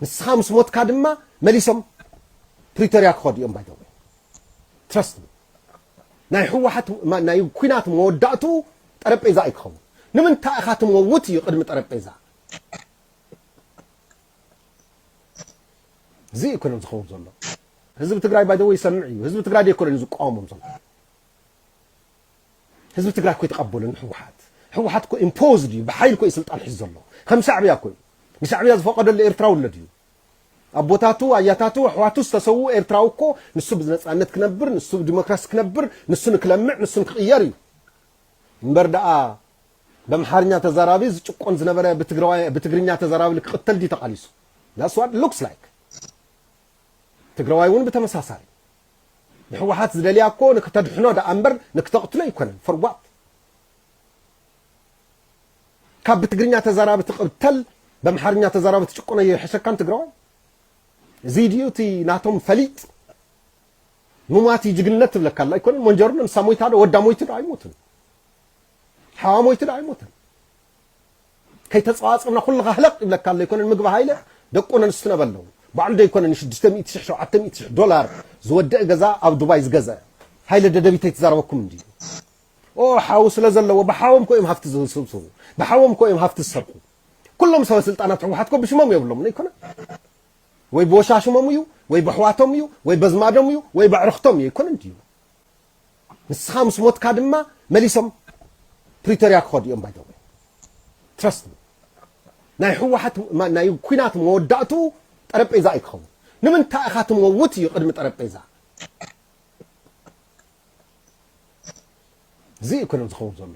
ንስኻ ምስ ሞትካ ድማ መሊሶም ፕሪቶሪያ ክኸዱ እዮም ባይ ዘ ወይ ትረስት ሚ ናይ ሕወሓት ናይ ኩናት መወዳእቱ ጠረጴዛ ኣይክኸውን ንምንታይ ኢኻ ትመውት እዩ ቅድሚ ጠረጴዛ እዚ ኢኮኖም ዝኸውን ዘሎ ህዝቢ ትግራይ ባይ ዘ ወይ ይሰምዕ እዩ ህዝቢ ትግራይ ደይኮነን ዝቃወሞም ዘሎ ህዝቢ ትግራይ እኮ ይተቐበሉን ሕወሓት እኮ ኢምፖዝድ እዩ ብሓይል እኮ ስልጣን ሒዙ ዘሎ ከም ሻዕብያ እኮ እዩ ንሻዕብያ ዝፈቀደሉ ኤርትራ ውለድ እዩ ኣቦታቱ ኣያታቱ ኣሕዋቱ ዝተሰዉ ኤርትራዊ እኮ ንሱ ብነፃነት ክነብር ንሱ ብዲሞክራሲ ክነብር ንሱ ንክለምዕ ንሱ ንክቕየር እዩ እምበር ደኣ በምሓርኛ ተዛራቢ ዝጭቆን ዝነበረ ብትግርኛ ተዛራቢ ክቅተል ዲ ተቃሊሱ that's what looks like ትግራዋይ እውን ብተመሳሳሊ ንሕወሓት ዝደልያ እኮ ንክተድሕኖ ደኣ እምበር ንክተቕትሎ ይኮነን for what ካብ ብትግርኛ ተዛራቢ ትቅተል በምሓርኛ ተዛራቢ ትጭቆነ የሕሸካን ትግራዋይ زيديوتي ناتهم فليت مماتي جقلنت لك الله يكون منجرنا نسمويت هذا ودا مويت لا يموتن حوا مويت لا يموتن كي تصاصمنا كل غهلق لك الله يكون المقبه هايله دقونا نستنبلو بعد يكون نش 600 دولار زودع غزا اب دبي زغزا هايله ددبيت يتزاربكم اندي او حاو سلازلو بحاوم كو ام هفت زسبسو بحاوم كو ام هفت السرقو كلهم سوا سلطانات وحدكم بشمم يبلهم يكون ወይ ቦሻሽሞም እዩ ወይ በሕዋቶም እዩ ወይ በዝማዶም እዩ ወይ ባዕርኽቶም እዩ ይኮን እንዲዩ ንስኻ ምስ ሞትካ ድማ መሊሶም ፕሪቶሪያ ክኸዱ እዮም ባይ ዘ ወይ ትረስት ሚ ናይ ሕወሓት ናይ ኩናት መወዳእቱ ጠረጴዛ ኣይክኸውን ንምንታይ ኢኻ ትመውት እዩ ቅድሚ ጠረጴዛ እዚ ኢኮኖም ዝኸውን ዘሎ